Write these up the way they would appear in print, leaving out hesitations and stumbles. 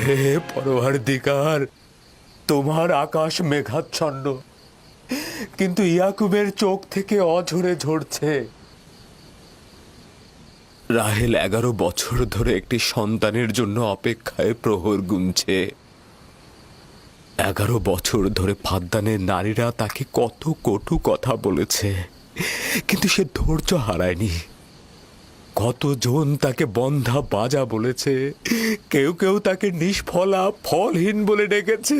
হে পরওয়ারদিগার, তোমার আকাশ মেঘাচ্ছন্ন, কিন্তু ইয়াকুবের চোখ থেকে অঝরে ঝরছে। রাহেল 11 বছর ধরে একটি সন্তানের জন্য অপেক্ষায় প্রহর গুনছে। 11 বছর ধরে ফাদ্দানের নারীরা তাকে কত কটু কথা বলেছে, কিন্তু সে ধৈর্য হারায়নি। কতজন তাকে বন্ধা বাজা বলেছে, কেউ কেউ তাকে নিষ্ফলা ফলহীন বলে ডেকেছে।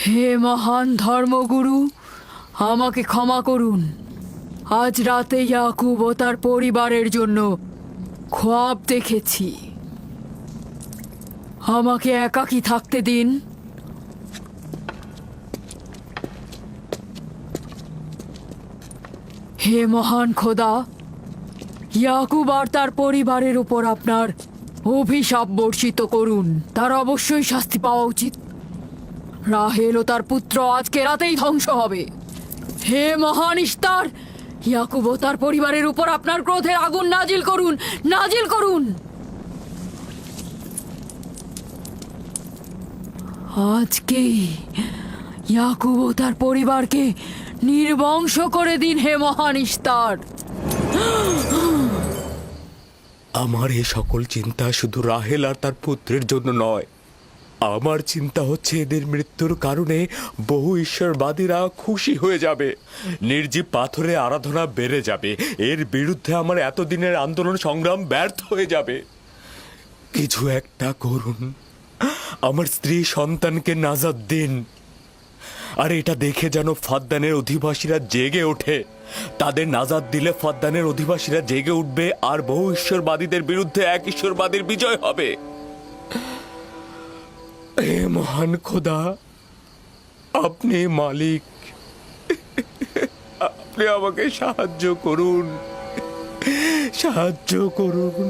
হে মহান ধর্মগুরু, আমাকে ক্ষমা করুন। আজ রাতে ইয়াকুব ও তার পরিবারের জন্য খোয়াব দেখেছি। আমাকে একাকী থাকতে দিন। হে মহান খোদা, ইয়াকুব আর তার পরিবারের উপর আপনার অভিশাপ বর্ষিত করুন। তার অবশ্যই শাস্তি পাওয়া উচিত। রাহেল ও তার পুত্র আজকে রাতেই ধ্বংস হবে। হে মহান ইস্তার, ইয়াকুব ও তার পরিবারের উপর আপনার ক্রোধের আগুন নাজিল করুন, নাজিল করুন। আজকেই ইয়াকুব ও তার পরিবারকে নির্বংশ করে দিন হে মহান ইস্তার। আমার এই সকল চিন্তা শুধু রাহেল আর তার পুত্রের জন্য নয়। আমার চিন্তা হচ্ছে এদের মৃত্যুর কারণে বহু ঈশ্বরবাদীরা খুশি হয়ে যাবে, নির্জীব পাথরে আরাধনা বেড়ে যাবে, এর বিরুদ্ধে আমার এতদিনের আন্দোলন সংগ্রাম ব্যর্থ হয়ে যাবে। কিছু একটা করুন, আমার স্ত্রী সন্তানকে নাজাত দিন। আর এটা দেখে যেন ফাদ্দানের অধিবাসীরা জেগে ওঠে। তাদের নাজাত দিলে ফাদ্দানের অধিবাসীরা জেগে উঠবে আর বহু ঈশ্বরবাদীদের বিরুদ্ধে এক ঈশ্বরবাদীর বিজয় হবে। হে মহান খোদা, আপনি মালিক, আপনি আমাকে সাহায্য করুন, সাহায্য করুন।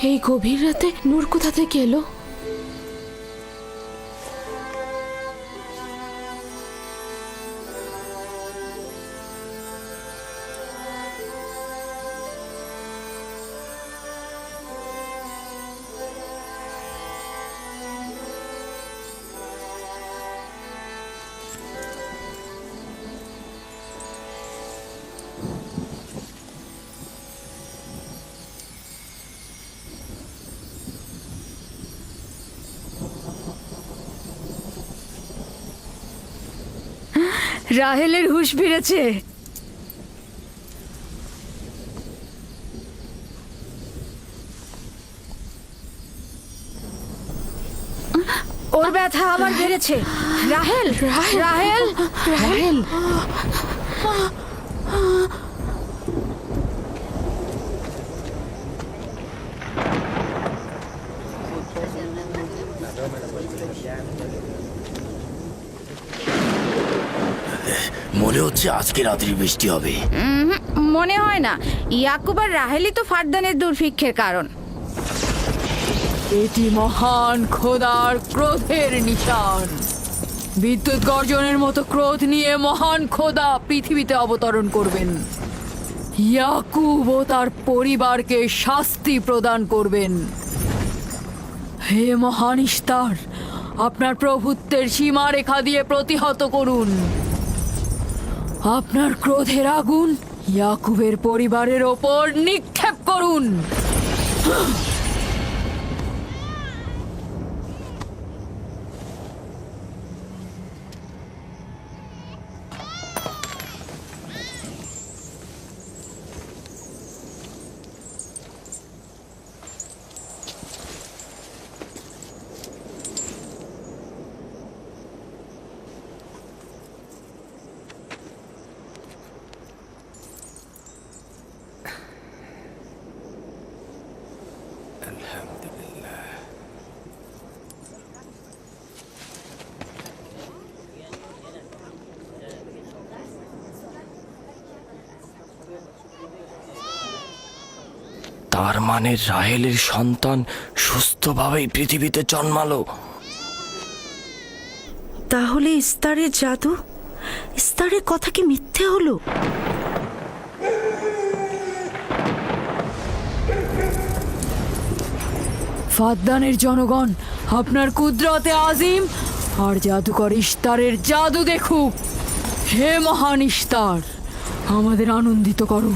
এই গভীর রাতে নূর কোথা থেকে এলো? রাহেলের হুঁশ ফিরেছে। ওর ব্যথা আমার বেড়েছে। রাহেল, রাহেল, রাহেল। মনে হচ্ছে আজকে রাত্রি বৃষ্টি হবে। মনে হয় না। ইয়াকুব আর রাহেলই তো ফারদানের দুর্ভিক্ষের কারণ। এটি মহান খোদার ক্রোধের নিশান। বিদ্যুৎ গর্জনের মতো ক্রোধ নিয়ে মহান খোদা পৃথিবীতে অবতরণ করবেন। ইয়াকুব ও তার পরিবারকে শাস্তি প্রদান করবেন। হে মহান ইস্তার, আপনার প্রভুত্বের সীমারেখা দিয়ে প্রতিহত করুন। আপনার ক্রোধের আগুন ইয়াকুবের পরিবারের ওপর নিক্ষেপ করুন। তার মানে রাহেলের সন্তান সুস্থভাবেই পৃথিবীতে জন্মালো। তাহলে ইস্তারের জাদু, ইস্তারের কথা কি মিথ্যে হলো? ফাদ্দানের জনগণ আপনার কুদরতে আজিম আর জাদুকর ইস্তারের জাদু দেখুক। হে মহান ইস্তার, আমাদের আনন্দিত করো,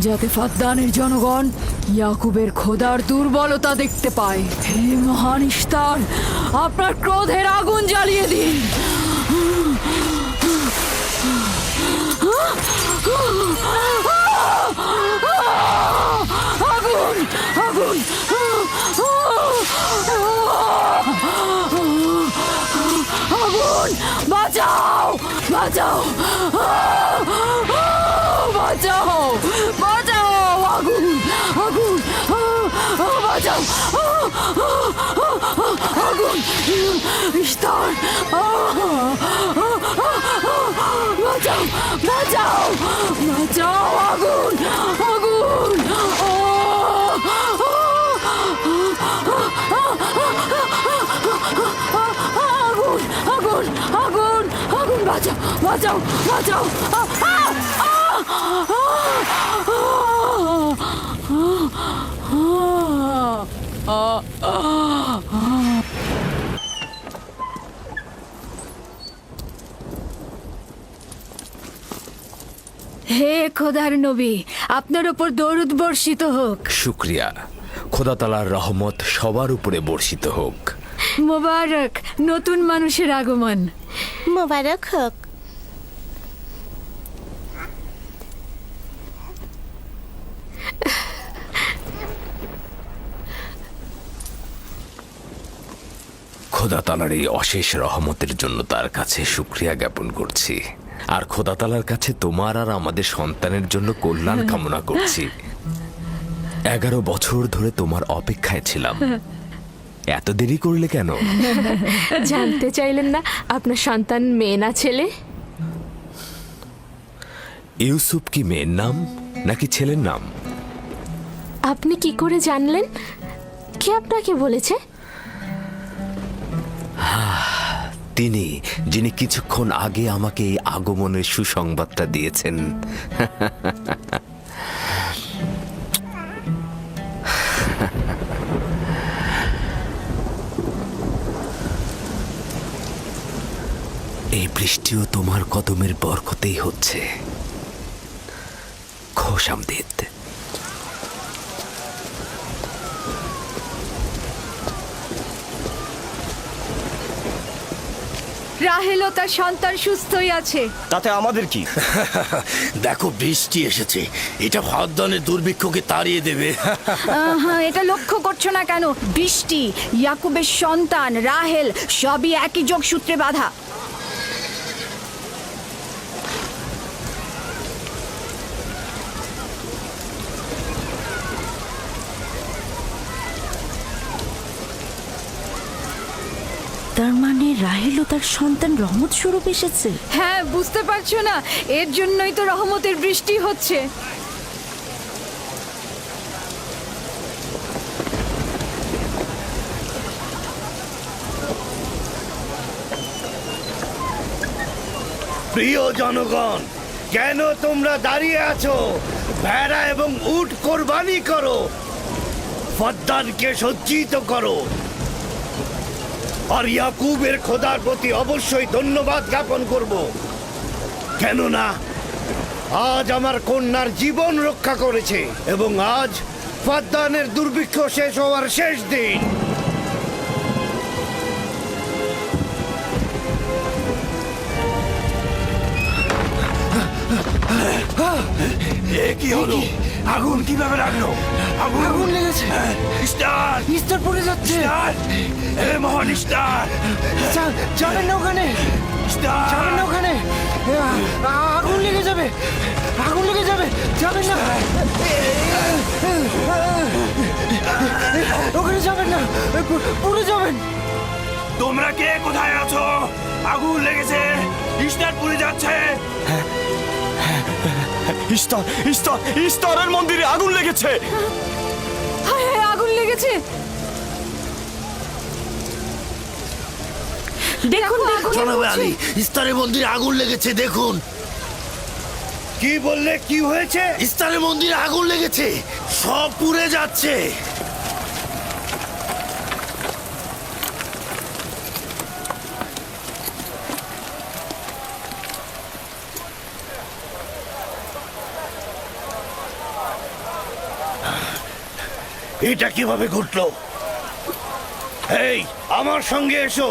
যাতে ফাদ্দানের জনগণ ইয়াকুবের খোদার দুর্বলতা দেখতে পায়। হে মহান ইস্তার, আপনার ক্রোধের আগুন জ্বালিয়ে দিন। আগুন, আগুন, আগুন, বাঁচাও, বাঁচাও, বাঁচাও, বাঁচাও, আগুন, আগুন, বাঁচাও, আগুন, ইস্তার, বাঁচাও, বাঁচাও, বাঁচাও, আগুন, আগুন, আগুন, আগুন, আগুন, আগুন, বাঁচাও, বাঁচাও, বাঁচাও, হে খোদার নবী, আপনার ওপর দরুদ বর্ষিত হোক। শুক্রিয়া। খোদা তাআলার রহমত সবার উপরে বর্ষিত হোক। মোবারক নতুন মানুষের আগমন। মোবারক হোক। খোদা তাআলার এই অশেষ রহমতের জন্য তার কাছে শুকরিয়া জ্ঞাপন করছি। আর খোদা তাআলার কাছে তোমার আর আমাদের সন্তানের জন্য কল্যাণ কামনা করছি। 11 বছর ধরে তোমার অপেক্ষায় ছিলাম, এত দেরি করলে কেন? জানতে চাইলেন না আপনার সন্তান মেয়ে না ছেলে? ইউসুফ কি মেয়ের নাম নাকি ছেলের নাম? আপনি কি করে জানলেন? কে আপনাকে বলেছে? তিনি, যিনি কিছুক্ষণ আগে আমাকে এই আগমনের সুসংবাদটা দিয়েছেন। এই বৃষ্টিও তোমার কদমের বরকতেই হচ্ছে। খোশামদিদ। রাহেল ও তার সন্তান সুস্থই আছে। তাতে আমাদের কি? দেখো বৃষ্টি এসেছে, এটা ফাদ্দানের দুর্ভিক্ষকে তাড়িয়ে দেবে। হ্যাঁ, এটা লক্ষ্য করছো না কেন? বৃষ্টি, ইয়াকুবের সন্তান, রাহেল সবই একই যোগসূত্রে বাঁধা। তার মানে রাহেল ও তার সন্তান রহমত স্বরূপ এসেছে। হ্যাঁ, বুঝতে পারছো না? এর জন্যই তো রহমতের বৃষ্টি হচ্ছে। প্রিয় জনগণ, কেন তোমরা দাঁড়িয়ে আছো? ভেড়া এবং উট কোরবানি করো, ফদ্দানকে সজ্জিত করো, আর ইয়াকুবের খোদার প্রতি অবশ্যই ধন্যবাদ জ্ঞাপন করব, কেননা আজ আমার কন্যার জীবন রক্ষা করেছে এবং আজ ফদ্দানের দুর্ভিক্ষ শেষ হওয়ার শেষ দিন। কি হলো? আগুন কিভাবে লাগলো? আগুন লেগেছে। স্টার স্টার পড়ে যাচ্ছে। মহান স্টার, যাবেন না ওখানে, যাবেন না ওখানে, আগুন লেগে যাবে, আগুন লেগে যাবে, যাবেন না, ওখানে যাবেন না, পুড়ে যাবেন। তোমরা কে কোথায় আছো? আগুন লেগেছে, স্টার পুড়ে যাচ্ছে। ইস্তারের মন্দিরে আগুন লেগেছে। হায় হায়, আগুন লেগেছে। দেখুন দেখুন, জনাব আলী, ইস্তারের মন্দিরে আগুন লেগেছে, দেখুন। কি বললে? কি হয়েছে? ইস্তারের মন্দিরে আগুন লেগেছে, সব পুড়ে যাচ্ছে। এটা কিভাবে ঘটলো? এই, আমার সঙ্গে এসো।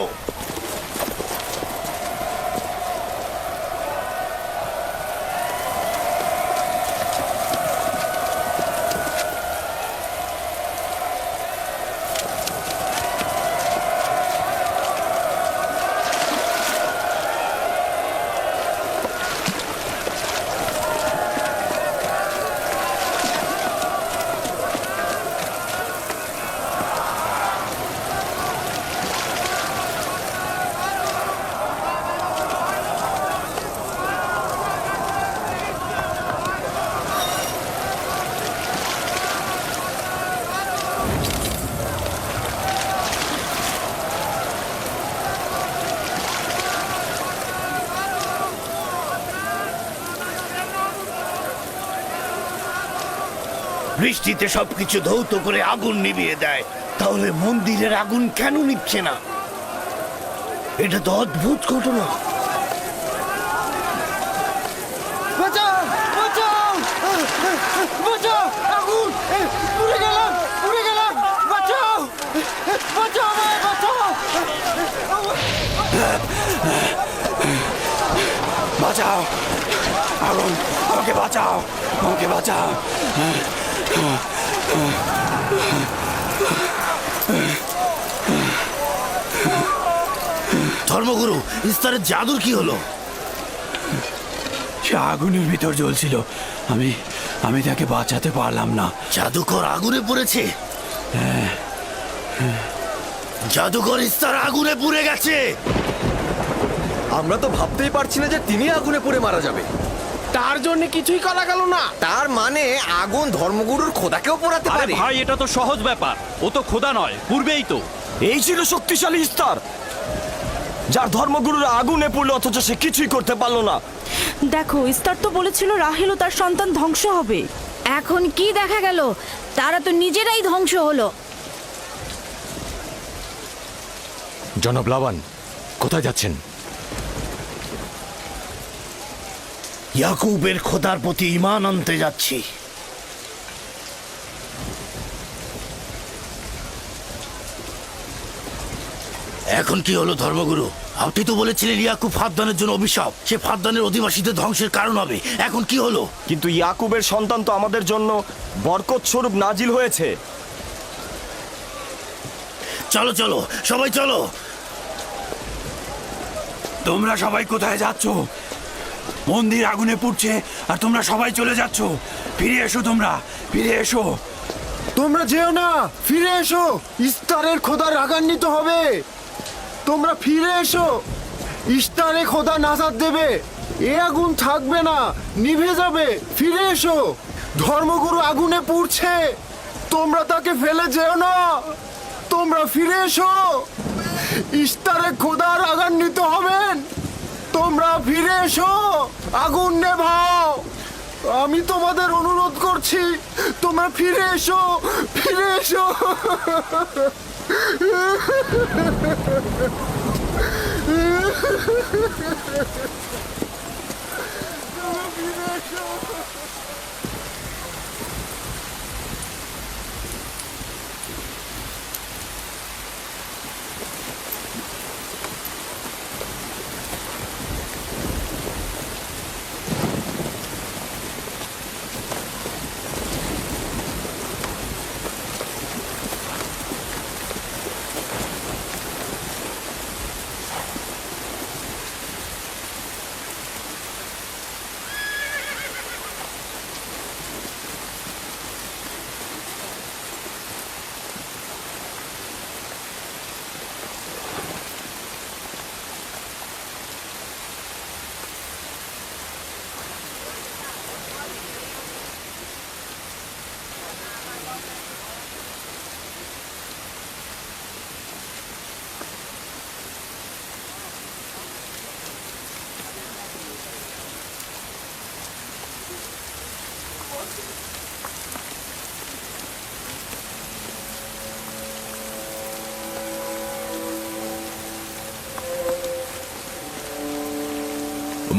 বৃষ্টিতে সবকিছু ধৌত করে আগুন নিভিয়ে দেয়, তাহলে মন্দিরের আগুন কেন নিচ্ছে না? এটা তো অদ্ভুত ঘটনা। বাঁচাও, বাঁচাও, বাঁচাও, আগুন, পুড়ে গেলাম, পুড়ে গেলাম, বাঁচাও, বাঁচাও আমায়, বাঁচাও, বাঁচাও, আগুন, আমাকে বাঁচাও, আমাকে বাঁচাও। ধর্মগুরু, ইস্তারের জাদুর কি হলো? সে আগুনের ভিতর জ্বলছিল, আমি তাকে বাঁচাতে পারলাম না। জাদুকর আগুনে পড়েছে? জাদুকর ইস্তার আগুনে পুড়ে গেছে। আমরা তো ভাবতেই পারছি না যে তিনি আগুনে পুড়ে মারা যাবে। তার জন্য কিছুই করা গেল না। তার মানে আগুন ধর্মগুরুর খোদাকেও পোড়াতে আরে পারে। ভাই, এটা তো সহজ ব্যাপার, ও তো খোদা নয়, পূর্বেই তো। এই ছিল শক্তিশালী ইস্তার, যার ধর্মগুরুরা আগুনে পড়লো অথচ সে কিছুই করতে পারলো না। দেখো, ইস্তার তো বলেছিল রাহেল ও তার সন্তান ধ্বংস হবে। এখন কি দেখা গেল? তারা তো নিজেরাই ধ্বংস হলো। জনাব লাবান, কোথায় যাচ্ছেন? ইয়াকুবের খোদার প্রতি ঈমান আনতে যাচ্ছি। এখন কি হলো ধর্মগুরু? আপনি তো বলেছিলেন ইয়াকুব ফাদ্দানের জন্য অভিশাপ, সে ফাদ্দানের অধিবাসীদের ধ্বংসের কারণ হবে। এখন কি হলো? কিন্তু ইয়াকুবের সন্তান তো আমাদের জন্য বরকত স্বরূপ নাজিল হয়েছে। চলো চলো, সবাই চলো। তোমরা সবাই কোথায় যাচ্ছ? মন্দির আগুনে পুড়ছে আর তোমরা সবাই চলে যাচ্ছ। ফিরে এসো, তোমরা ফিরে এসো। তোমরা যেও না, ফিরে এসো, ইস্তারের খোদা রাগান্বিত হবে। তোমরা ফিরে এসো, ইস্তারে খোদা নাজাত দেবে। এ আগুন থাকবে না, নিভে যাবে। ফিরে এসো, ধর্মগুরু আগুনে পুড়ছে, তোমরা তাকে ফেলে যেও না। তোমরা ফিরে এসো, ইস্তারে খোদা রাগান্বিত হবেন। তোমরা ফিরে এসো, আগুন নেভাও। আমি তোমাদের অনুরোধ করছি, তোমরা ফিরে এসো, ফিরে এসো।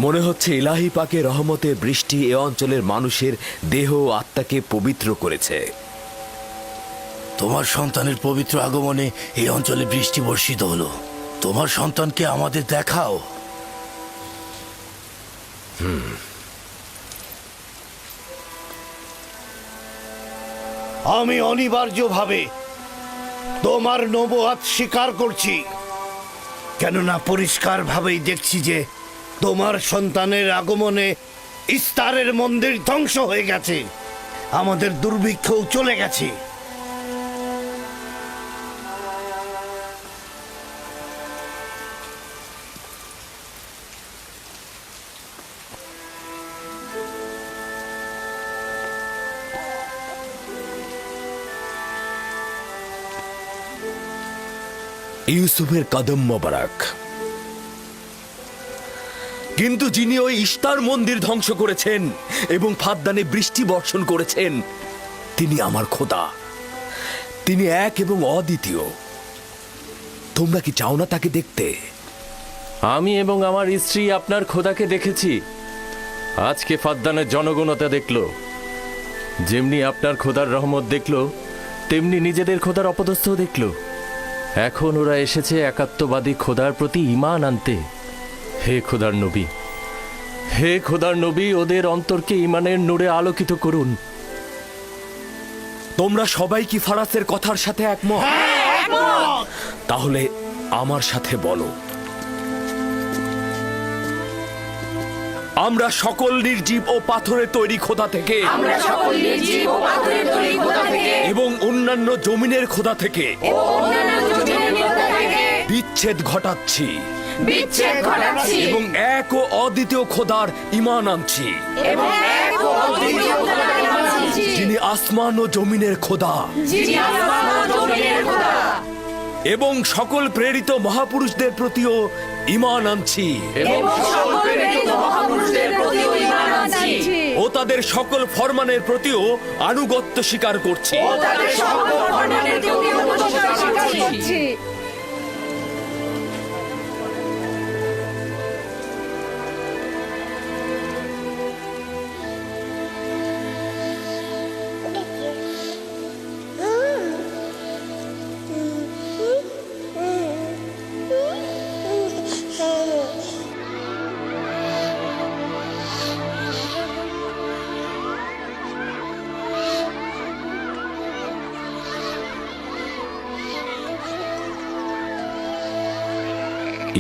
মনে হচ্ছে ইলাহি পাকে রহমতের বৃষ্টি এ অঞ্চলের মানুষের দেহ ও আত্মাকে পবিত্র করেছে। তোমার সন্তানের পবিত্র আগমনে এই অঞ্চলে বৃষ্টি বর্ষিত হলো। তোমার সন্তানকে আমাদের দেখাও। আমি অনিবার্যভাবে তোমার নবুয়াত স্বীকার করছি, কেননা পরিষ্কারভাবেই দেখছি যে তোমার সন্তানের আগমনে ইস্তারের মন্দির ধ্বংস হয়ে গেছে, আমাদের দুর্ভিক্ষও চলে গেছে। ইউসুফের কদম মোবারক। কিন্তু যিনি ওই ইস্তার মন্দির ধ্বংস করেছেন এবং ফাদ্দানে বৃষ্টি বর্ষণ করেছেন, তিনি আমার খোদা। তিনি এক এবং অদ্বিতীয়। তোমরা কি চাও না তাকে দেখতে? আমি এবং আমার স্ত্রী আপনার খোদাকে দেখেছি। আজকে ফাদ্দানের জনগণতা দেখল। যেমনি আপনার খোদার রহমত দেখল, তেমনি নিজেদের খোদার অপদস্থ দেখল। এখন ওরা এসেছে একাত্মবাদী খোদার প্রতি ঈমান আনতে। হে খোদার নবী, হে খোদার নবী, ওদের অন্তরকে ঈমানের নূরে আলোকিত করুন। তোমরা সবাই কি ফারাসের কথার সাথে একমত? তাহলে আমার সাথে বলো, আমরা সকল নির্জীব ও পাথরের তৈরি খোদা থেকে এবং অন্যান্য জমিনের খোদা থেকে বিচ্ছেদ ঘটাচ্ছি এবং এক ও অদ্বিতীয় খোদার ঈমান আনছি, যিনি আসমান ও জমিনের খোদা, এবং সকল প্রেরিত মহাপুরুষদের প্রতিও ঈমান আনছি ও তাদের সকল ফরমানের প্রতিও আনুগত্য স্বীকার করছি।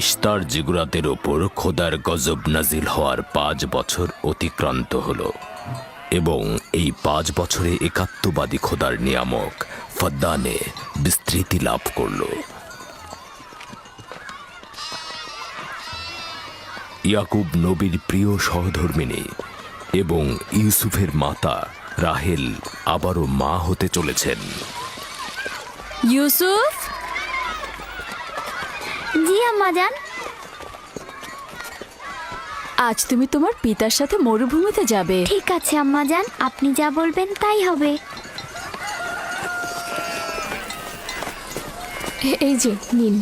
ইস্তার জিগুরাতের ওপর খোদার গজব নাজিল হওয়ার 5 বছর অতিক্রান্ত হল এবং এই 5 বছরে একাত্মবাদী খোদার নিয়ামক ফাদ্দানে বিস্তৃতি লাভ করল। ইয়াকুব নবীর প্রিয় সহধর্মিণী এবং ইউসুফের মাতা রাহেল আবারও মা হতে চলেছেন। ইউসুফ, জি আম্মাজান। আজ তুমি তোমার পিতার সাথে মরুভূমিতে যাবে। ঠিক আছে আম্মাজান, আপনি যা বলবেন তাই হবে। এই যে নিন।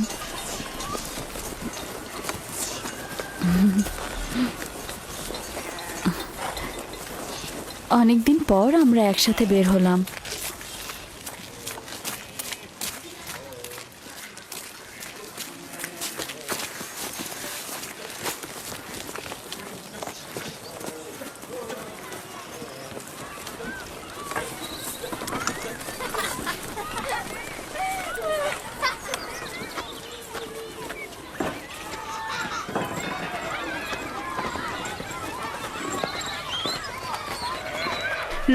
অনেকদিন পর আমরা একসাথে বের হলাম।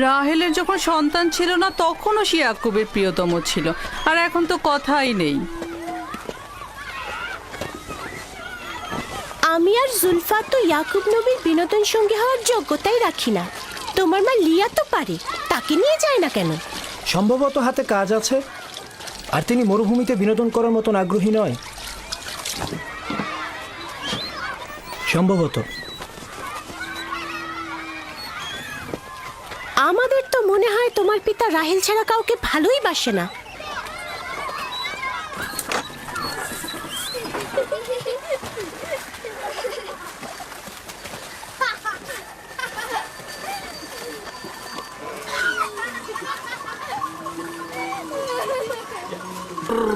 রাহেলের যখন সন্তান ছিল না তখনও সে ইয়াকুবের প্রিয়তম ছিল, আর এখন তো কথাই নেই। আমি আর জুলফা তো ইয়াকুব নবীর বিনোদন সঙ্গী হওয়ার যোগ্যতাই রাখি না। তোমার মা লিয়া তো পারে, তাকে নিয়ে যায় না কেন? সম্ভবত হাতে কাজ আছে, আর তিনি মরুভূমিতে বিনোদন করার মতন আগ্রহী নয়। সম্ভবত। আমাদের তো মনে হয় তোমার পিতা রাহেল ছাড়া কাউকে ভালোই বাসে না।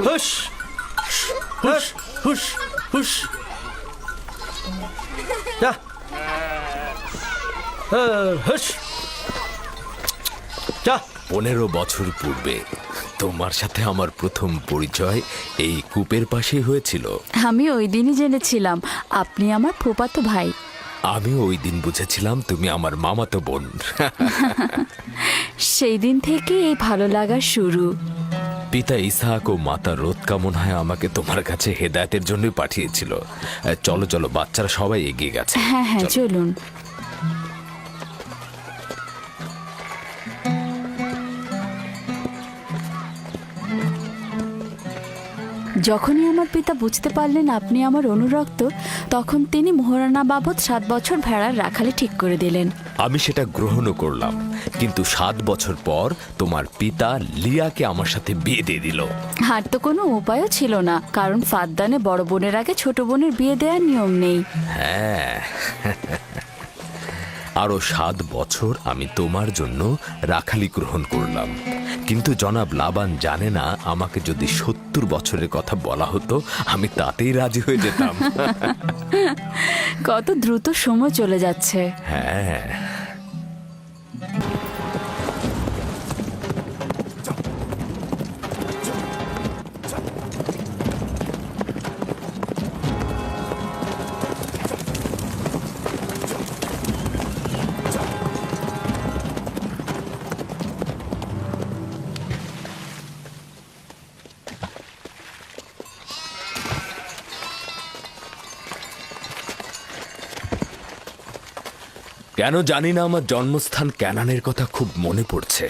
হুশ হুশ হুশ হুশ। যা। হুশ। যা। 15 বছর পূর্বে তোমার সাথে আমার প্রথম পরিচয় এই কূপের পাশে হয়েছিল। আমি ওই দিনই জেনেছিলাম আপনি আমার ফুফাতো ভাই। আমি ওই দিন বুঝেছিলাম তুমি আমার মামাতো বোন। সেই দিন থেকে এই ভালো লাগা শুরু। পিতা ইসহাক ও মাতা রোৎকা মনে হয় আমাকে তোমার কাছে হেদায়েতের জন্য পাঠিয়েছিল। চলো চলো, বাচ্চারা সবাই এগিয়ে গেছে। হ্যাঁ হ্যাঁ, চলো। চলুন। যখনই আমার পিতা বুঝতে পারলেন আপনি আমার অনুরক্ত, তখন তিনি মোহরানা বাবদ 7 বছর ভেড়ার রাখালি ঠিক করে দিলেন। আমি সেটা গ্রহণও করলাম, কিন্তু 7 বছর পর তোমার পিতা লিয়াকে আমার সাথে বিয়ে দিয়ে দিল। আর তো কোনো উপায়ও ছিল না, কারণ ফাদ্দানে বড় বোনের আগে ছোট বোনের বিয়ে দেওয়ার নিয়ম নেই। হ্যাঁ, আরো 7 বছর আমি তোমার জন্য রাখালি গ্রহণ করলাম, কিন্তু জনাব লাবান জানে না আমাকে যদি 70 বছরের কথা বলা হতো আমি তাতেই রাজি হয়ে যেতাম। কত দ্রুত সময় চলে যাচ্ছে। হ্যাঁ, কেন জানি না আমার জন্মস্থান ক্যানানের কথা খুব মনে পড়ছে।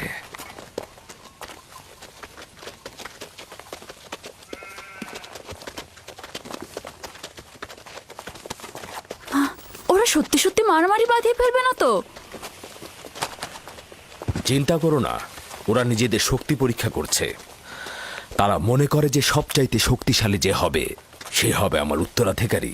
ওরা সত্যি সত্যি মারামারি বাঁধিয়ে ফেলবে না তো? চিন্তা করো না, ওরা নিজেদের শক্তি পরীক্ষা করছে। তারা মনে করে যে সবচাইতে শক্তিশালী যে হবে সে হবে আমার উত্তরাধিকারী।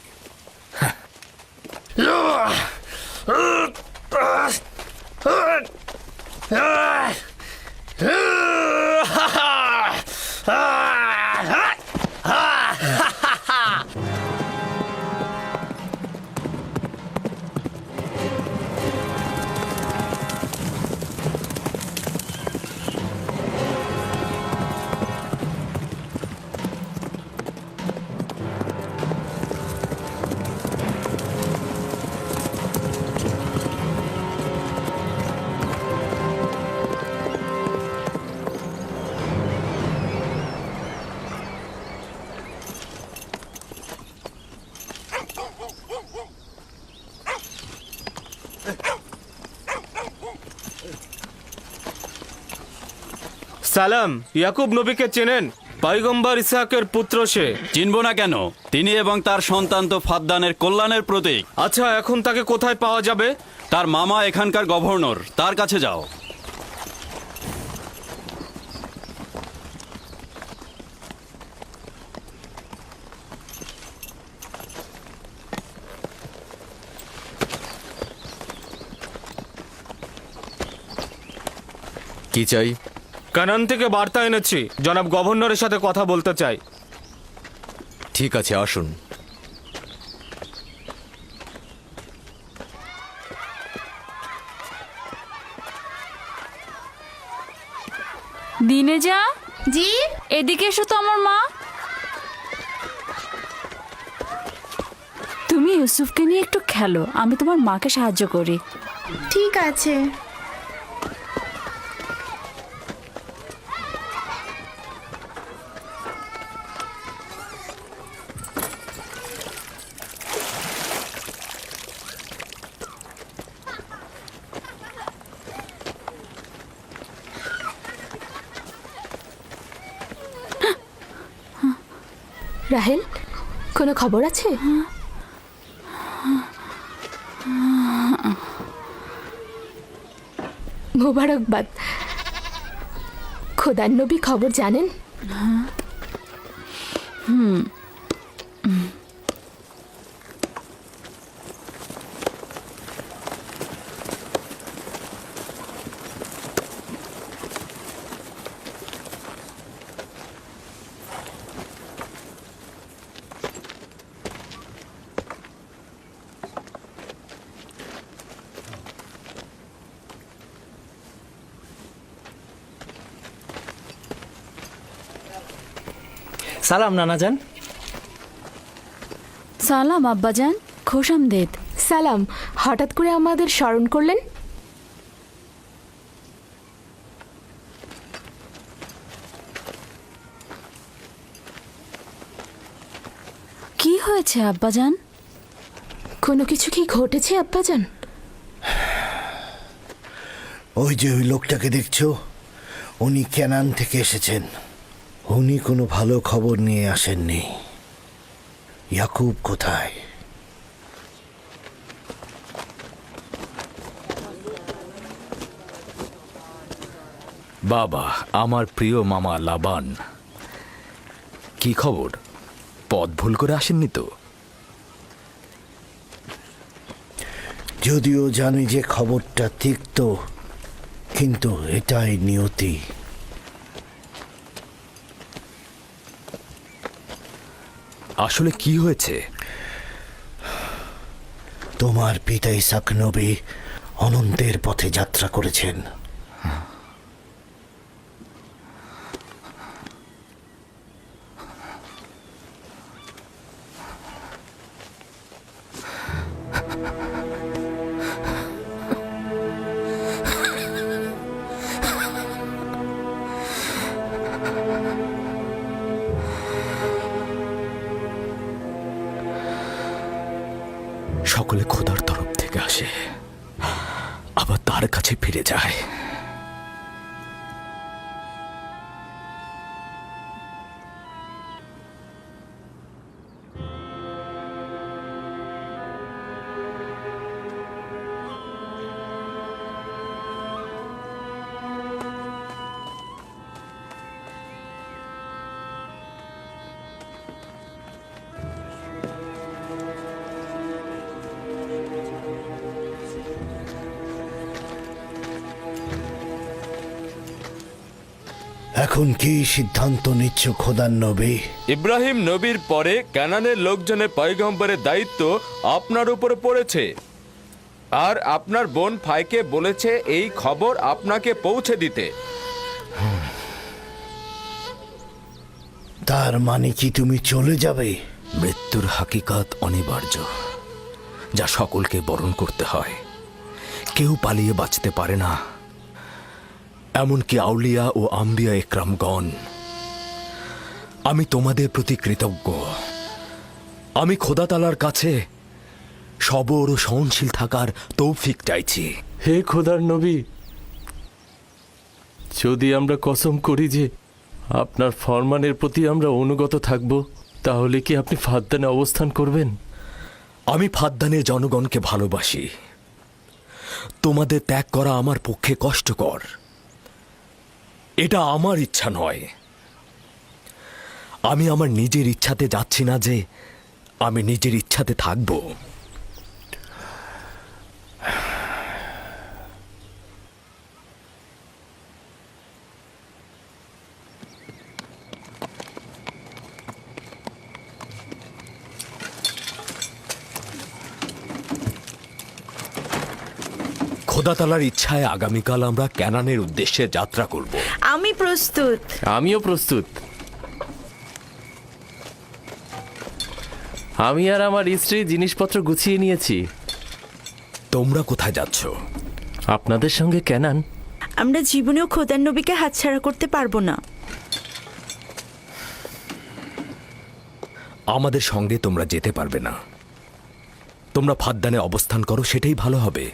সালাম, ইয়াকুব নবীকে চেনেন? পয়গম্বর ইসহাকের পুত্র সে। চিনব না কেন? তিনি এবং তার সন্তান তো ফাদ্দানের কল্যাণের প্রতীক। আচ্ছা, এখন তাকে কোথায় পাওয়া যাবে? তার মামা এখানকার গভর্নর, তার কাছে যাও। কি চাই? কানান থেকে বার্তা এনেছি, জনাব গভর্নরের সাথে কথা বলতে চাই। ঠিক আছে, আসুন। দিনে যা, জি এদিকে এসো তো আমার মা। তুমি ইউসুফকে নিয়ে একটু খেলো, আমি তোমার মাকে সাহায্য করি। ঠিক আছে। রাহেল, কোনো খবর আছে? মোবারকবাদ। খোদার নবী খবর জানেন? সালাম নানাজান। সালাম আব্বাজান, খোশামদেদ। সালাম। হঠাৎ করে আমাদের স্মরণ করলেন? কি হয়েছে আব্বাজান? কোনো কিছু কি ঘটেছে আব্বাজান? ওই যে ওই লোকটাকে দেখছো, উনি কেনান থেকে এসেছেন। উনি কোনো ভালো খবর নিয়ে আসেননি। ইয়াকুব কোথায়? বাবা, আমার প্রিয় মামা লাবান, কি খবর? পথ ভুল করে আসেননি তো? যদিও জানি যে খবরটা তিক্ত, কিন্তু এটাই নিয়তি। আসলে কি হয়েছে? তোমার পিতা ইসাক নবী অনন্তের পথে যাত্রা করেছেন। সকলে খোদার তরফ থেকে আসে, আবার তার কাছে ফিরে যায়। এখন কি সিদ্ধান্ত নিচ্ছ খোদার নবী? ইব্রাহিম নবীর পরে কানানের লোকজনের পয়গম্বরের দায়িত্ব আপনার উপরে পড়েছে, আর আপনার বোন ফাইকে বলেছে এই খবর আপনাকে পৌঁছে দিতে। তার মানে কি তুমি চলে যাবে? মৃত্যুর হাকিকাত অনিবার্য, যা সকলকে বরণ করতে হয়। কেউ পালিয়ে বাঁচতে পারে না, এমনকি আউলিয়া ও আম্বিয়া একরামগণ। আমি তোমাদের প্রতি কৃতজ্ঞ। আমি খোদা তাআলার কাছে সবর ও সহনশীল থাকার তৌফিক চাইছি। হে খোদার নবী, যদি আমরা কসম করি যে আপনার ফরমানের প্রতি আমরা অনুগত থাকব, তাহলে কি আপনি ফাদ্দানে অবস্থান করবেন? আমি ফাদ্দানের জনগণকে ভালোবাসি। তোমাদের ত্যাগ করা আমার পক্ষে কষ্টকর। এটা আমার ইচ্ছা নয়। আমি আমার নিজের ইচ্ছাতে যাচ্ছি না যে আমি নিজের ইচ্ছাতে থাকব। খোদা তাআলার ইচ্ছায় আগামীকাল আমরা ক্যানানের উদ্দেশ্যে যাত্রা করব। আমি প্রস্তুত। আমিও প্রস্তুত। আমি আর আমার স্ত্রী জিনিসপত্র গুছিয়ে নিয়েছি। তোমরা কোথায় যাচ্ছ? আপনাদের সঙ্গে ক্যানান। আমরা জীবনেও খোদার নবীকে হাতছাড়া করতে পারবো না। আমাদের সঙ্গে তোমরা যেতে পারবে না। তোমরা ফাদ্দানে অবস্থান করো, সেটাই ভালো হবে।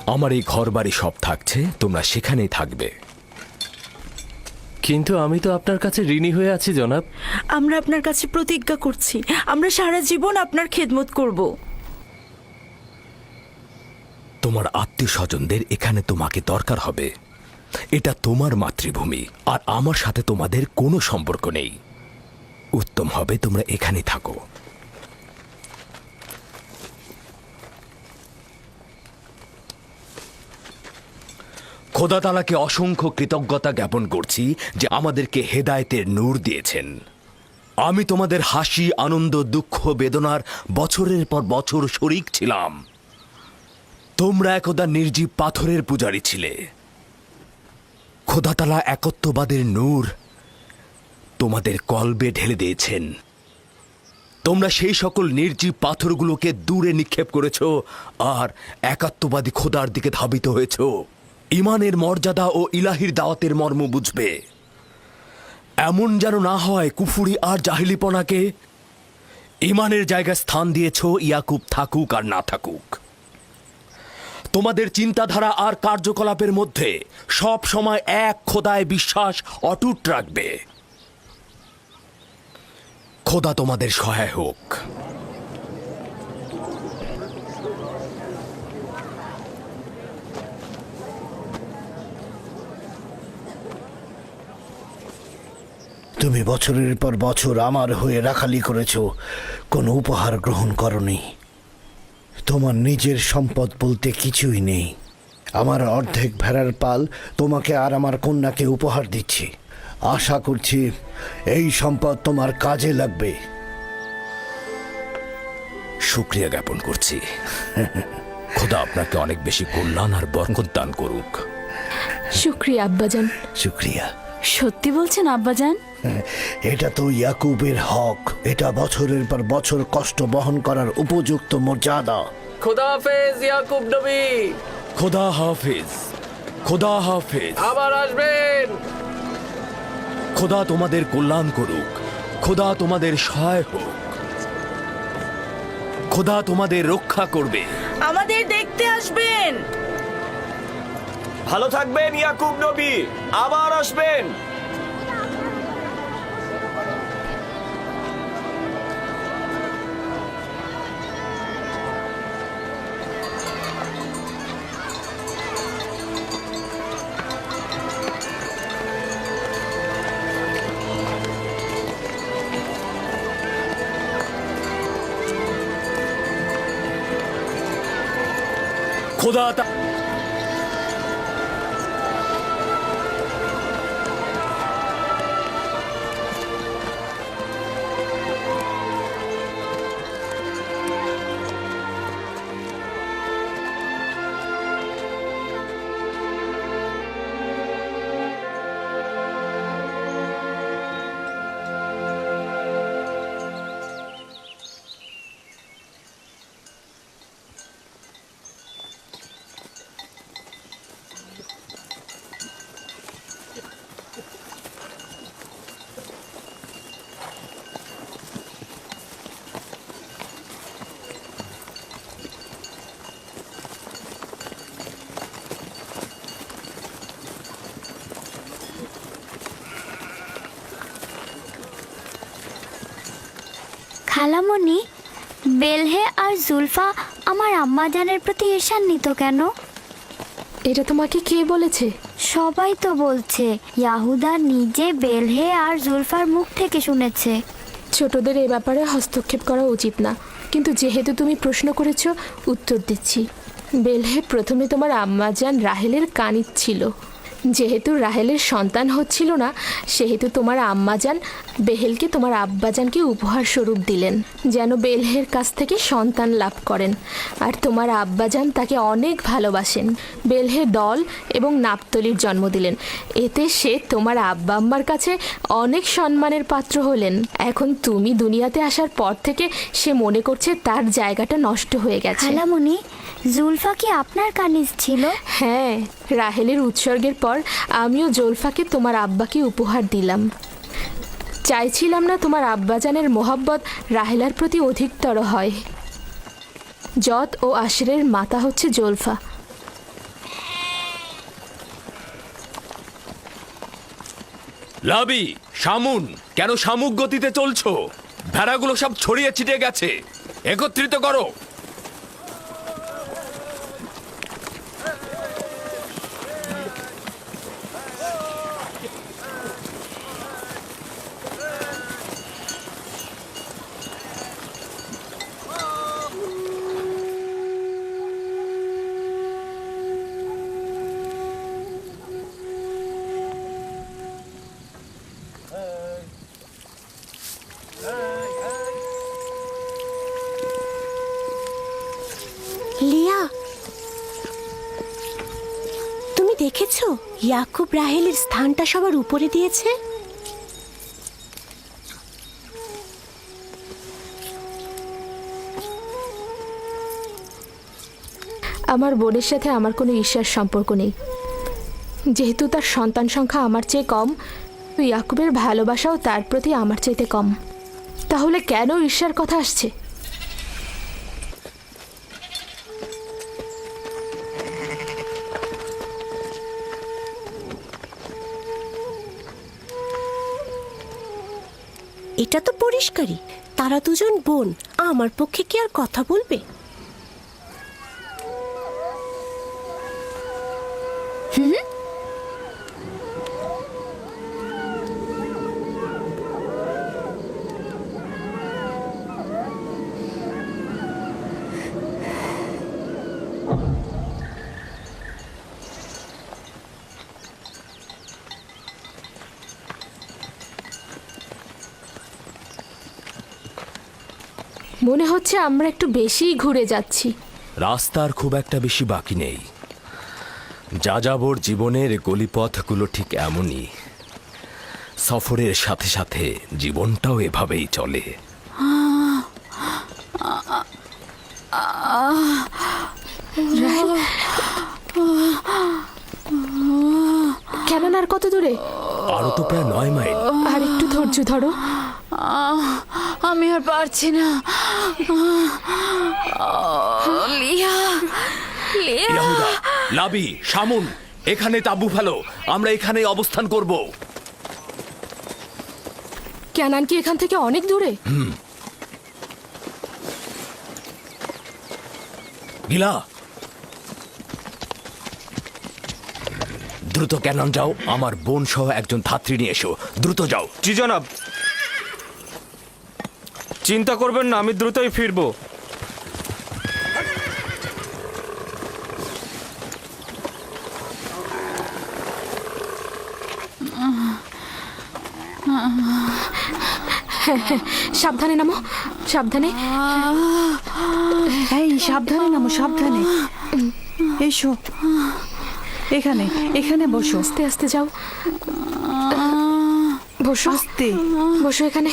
আমার এই ঘর বাড়ি সব থাকছে, তোমরা সেখানেই থাকবে। কিন্তু আমি তো আপনার কাছে ঋণী হয়ে আছি জনাব। আমরা আপনার কাছে প্রতিজ্ঞা করছি, আমরা সারা জীবন আপনার খেদমত করব। তোমার আত্মীয় স্বজনদের এখানে তোমাকে দরকার হবে। এটা তোমার মাতৃভূমি, আর আমার সাথে তোমাদের কোনো সম্পর্ক নেই। উত্তম হবে তোমরা এখানেই থাকো। খোদা তাআলাকে অসংখ্য কৃতজ্ঞতা জ্ঞাপন করছি যে আমাদেরকে হেদায়েতের নূর দিয়েছেন। আমি তোমাদের হাসি, আনন্দ, দুঃখ, বেদনার বছরের পর বছর শরিক ছিলাম। তোমরা একদা নির্জীব পাথরের পূজারী ছিলে। খোদা তাআলা একত্ববাদের নূর তোমাদের কলবে ঢেলে দিয়েছেন। তোমরা সেই সকল নির্জীব পাথরগুলোকে দূরে নিক্ষেপ করেছ আর একাত্মবাদী খোদার দিকে ধাবিত হয়েছ। ইমানের মর্যাদা ও ইলাহির দাওয়াতের মর্ম বুঝবে। এমন যেন না হয় কুফুরি আর জাহিলিপনাকে ইমানের জায়গায় স্থান দিয়েছ, ইয়াকুব থাকুক আর না থাকুক। তোমাদের চিন্তাধারা আর কার্যকলাপের মধ্যে সব সময় এক খোদায় বিশ্বাস অটুট রাখবে। খোদা তোমাদের সহায় হোক। তুমি বছরের পর বছর আমার হয়ে রাখালি করেছো, কোনো উপহার গ্রহণ করনি। তোমার নিজের সম্পদ বলতে কিছুই নেই। আমার অর্ধেক ভেড়ার পাল তোমাকে আর আমার কন্যাকে উপহার দিচ্ছি। আশা করছি এই সম্পদ তোমার কাজে লাগবে। শুকরিয়া জ্ঞাপন করছি। খোদা আপনাকে অনেক বেশি কল্যাণ আর বরকত দান করুক। শুক্রিয়া আব্বাজান। শুক্রিয়া। সত্যি বলছেন আব্বাজান? এটা তো ইয়াকুবের হক। এটা বছরের পর বছর কষ্ট বহন করার উপযুক্ত মর্যাদা। খোদা হাফেজ ইয়াকুব নবী। খোদা হাফেজ। খোদা হাফেজ। আবার আসবেন। খোদা তোমাদের কল্যাণ করুক। খোদা তোমাদের সহায় হোক। খোদা তোমাদের রক্ষা করবে। আমাদের দেখতে আসবেন। ভালো থাকবেন ইয়াকুব নবী, আবার আসবেন। খোদা খালামণি, বেলহে আর জুলফা আমার আম্মাজানের প্রতি ঈর্ষান্বিত কেন? এটা তোমাকে কে বলেছে? সবাই তো বলছে। ইয়াহুদা নিজে বেলহে আর জুলফার মুখ থেকে শুনেছে। ছোটদের এ ব্যাপারে হস্তক্ষেপ করা উচিত না, কিন্তু যেহেতু তুমি প্রশ্ন করেছো, উত্তর দিচ্ছি। বেলহে প্রথমে তোমার আম্মাজান রাহেলের কানিজ ছিল। যেহেতু রাহেলের সন্তান হচ্ছিল না, সেহেতু তোমার আম্মাজান বেহেলকে তোমার আব্বাজানকে উপহার স্বরূপ দিলেন, যেন বেলহের কাছ থেকে সন্তান লাভ করেন। আর তোমার আব্বাজান তাকে অনেক ভালোবাসেন। বেলহে দল এবং নাপতলির জন্ম দিলেন। এতে সে তোমার আব্বা আম্মার কাছে অনেক সম্মানের পাত্র হলেন। এখন তুমি দুনিয়াতে আসার পর থেকে সে মনে করছে তার জায়গাটা নষ্ট হয়ে গেছে। খালামণি, জুলফা কি আপনার কানিজ ছিল? হ্যাঁ, রাহেলের উৎসর্গের পর আমিও জুলফাকে তোমার আব্বাকে উপহার দিলাম। চাইছিলাম না তোমার আব্বাজানের মোহাব্বত রাহেলার প্রতি অধিকতর হয়। জত ও আশরের মাতা হচ্ছে জুলফা। লাবি, শামুন, কেন শামুক গতিতে চলছো? ভেড়াগুলো সব ছড়িয়ে ছিটিয়ে গেছে, একত্রিত করো। লিয়া, তুমি দেখেছো ইয়াকুব রাহেলের স্থানটা সবার উপরে দিয়েছে? আমার বোনের সাথে আমার কোনো ঈর্ষার সম্পর্ক নেই। যেহেতু তার সন্তান সংখ্যা আমার চেয়ে কম, তো ইয়াকুবের ভালোবাসাও তার প্রতি আমার চাইতে কম। তাহলে কেন ঈর্ষার কথা আসছে? এটা তো পরিষ্কারই, তারা দুজন বোন। আমার পক্ষে কি আর কথা বলবে? মনে হচ্ছে আমরা একটু বেশিই ঘুরে যাচ্ছি। রাস্তার খুব একটা বেশি বাকি নেই। যাযাবর জীবনের গলিপথগুলো ঠিক এমনই। সফরের সাথে সাথে জীবনটাও এভাবেই চলে। কেন আর কত দূরে? আরো তো প্রায় 9 মাইল। আর একটু ধৈর্য ধরো। আমি আর পারছি না। লিয়া, লিয়া। ইয়াহুদা, লাবি, শামুন, এখানে তাঁবু ফেলো। আমরা এখানে অবস্থান করব। ক্যানান কি এখান থেকে অনেক দূরে? গিলা, দ্রুত ক্যানন যাও। আমার বোন সহ একজন ধাত্রী নিয়ে এসো। দ্রুত যাও। জি জনাব। চিন্তা করবেন না, আমি দ্রুতই ফিরবো। সাবধানে নামো, সাবধানে। এই সাবধানে নামো, সাবধানে। এসো, এখানে এখানে বসো। আস্তে আস্তে যাও। বসো, আস্তে বসো এখানে।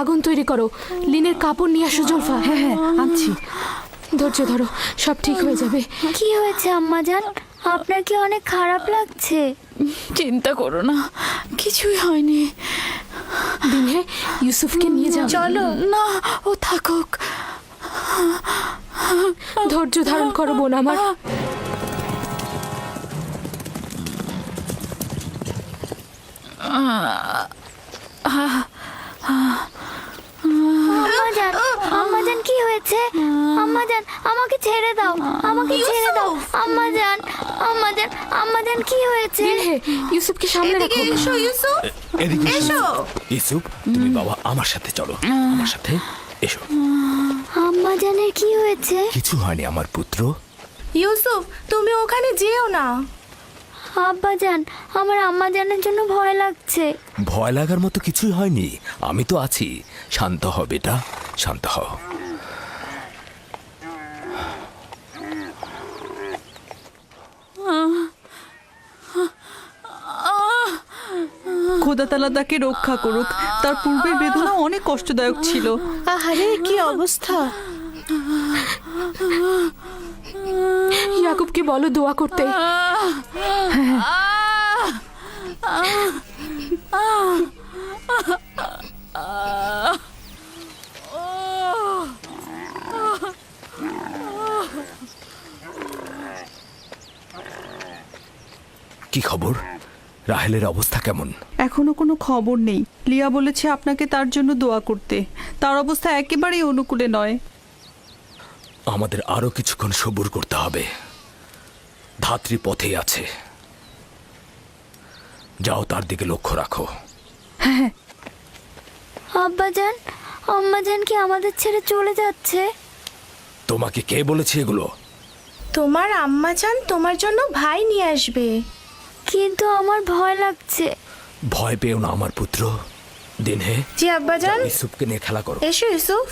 আগুন তৈরি করো। লিনের কাপড় নিয়ে আসো জুলফা। হ্যাঁ হ্যাঁ, আনছি। ধৈর্য ধরো, সব ঠিক হয়ে যাবে। কি হয়েছে আম্মাজান? আপনার কি অনেক খারাপ লাগছে? চিন্তা করো না, কিছুই হয়নি। দিনে ইউসুফকে নিয়ে যাও। চলো না, ও থাকুক। ধৈর্য ধারণ করো বোন আমার। আম্মাজান আমাকে ছেড়ে দাও, আমাকে ছেড়ে দাও আম্মাজান, আম্মাজান, আম্মাজান কি হয়েছে? ইউসুফকে সামনে রাখো। এদিকে এসো। ইউসুফ, তুমি বাবা আমার সাথে চলো, আমার সাথে এসো। আম্মাজানের কি হয়েছে? কিছু হয়নি আমার পুত্র। ইউসুফ, তুমি ওখানে যেও না। আব্বাজান, আমার আম্মাজানের জন্য ভয় লাগছে। ভয় লাগার মতো কিছুই হয়নি, আমি তো আছি। শান্ত হ বেটা, শান্ত হ। খোদা তাআলা তাকে রক্ষা করুক। তার পূর্বের বেদনা অনেক কষ্টদায়ক ছিল। আহারে, কি অবস্থা! ইয়াকুবকে বলো দোয়া করতে। কি খবর? রাহেলের অবস্থা কেমন? এখনো কোনো খবর নেই। লিয়া বলেছে আপনাকে তার জন্য দোয়া করতে। তার অবস্থা একেবারেই অনুকূলে নয়। আমাদের আরো কিছুক্ষণ সবুর করতে হবে। ধাত্রী পথে আছে, যাও তার দিকে লক্ষ্য রাখো। আব্বাজান, আম্মাজান কি আমাদের ছেড়ে চলে যাচ্ছে? তোমাকে কে বলেছে এগুলো? তোমার আম্মাজান তোমার জন্য ভাই নিয়ে আসবে। কিন্তু আমার ভয় লাগছে। ভয় পেও না আমার পুত্র। দিনহে, জি আব্বাজান। ইউসুফকে নিয়ে খেলা করো। এসো ইউসুফ।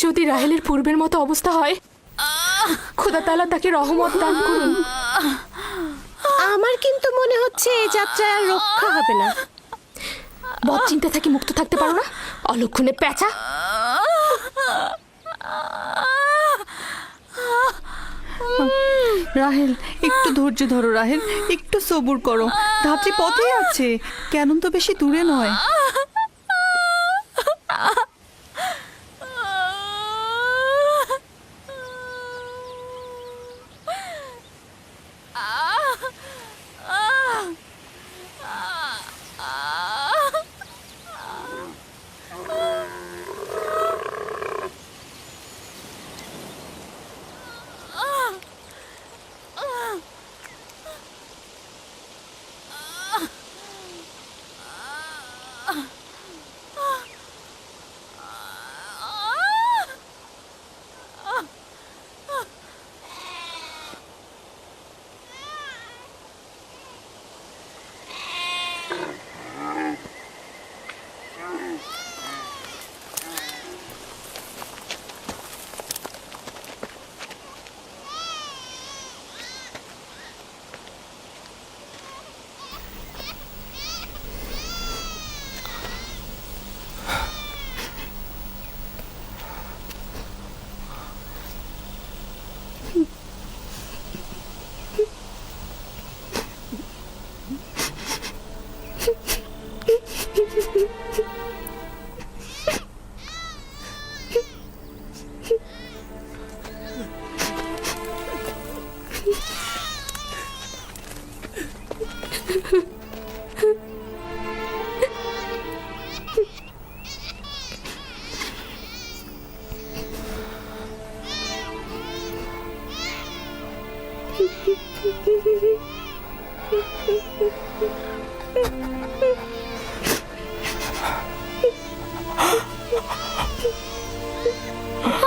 যদি রাহেলের পূর্বের মতো অবস্থা হয়, খোদা তাআলা তাকে রহমত দান করুন। আমার কিন্তু মনে হচ্ছে এই যাত্রায় আর রক্ষা হবে না। বদ চিন্তা থেকে মুক্ত থাকতে পারো না, অলক্ষণে পেঁচা। রাহেল, একটু ধৈর্য ধরো রাহেল, একটু সবুর করো। ধাত্রী পথে আছে, কেন তো বেশি দূরে নয়।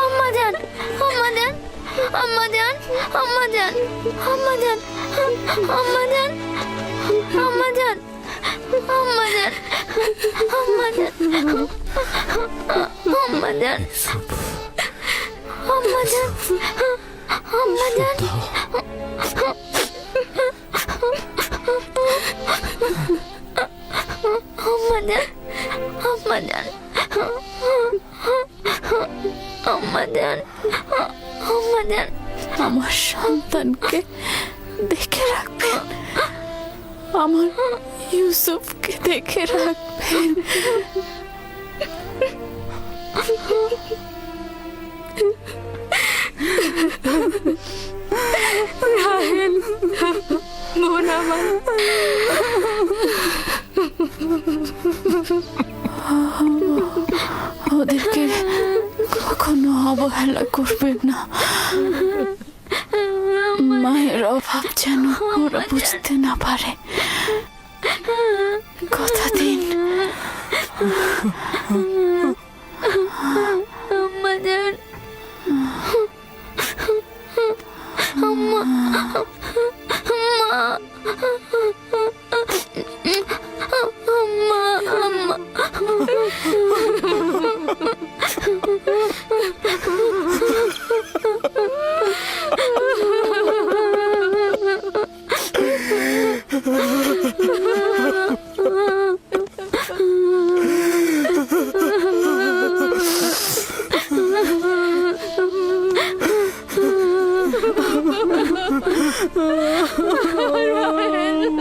আম্মাজান, আম্মাজান, আম্মাজান, আম্মাজান, আম্মাজান, আম্মাজান, আম্মাজান, আম্মাজান, আম্মাজান, আম্মাজান, আম্মাজান, আম্মাজান। আম্মাজান, আম্মাজান, আম্মাজান, আম্মাজান, আমার সন্তানকে দেখে রাখবেন। আমার ইউসুফকে দেখে রাখবেন। রাহেল, বোন আমার, ওদেরকে কখনো অবহেলা করবেন না। মায়ের অভাব যেন ওরা বুঝতে না পারে, কথা দিন।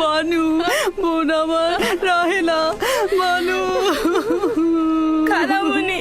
মানু, বোন আমার, রাহেলা, মানু, খালামণি,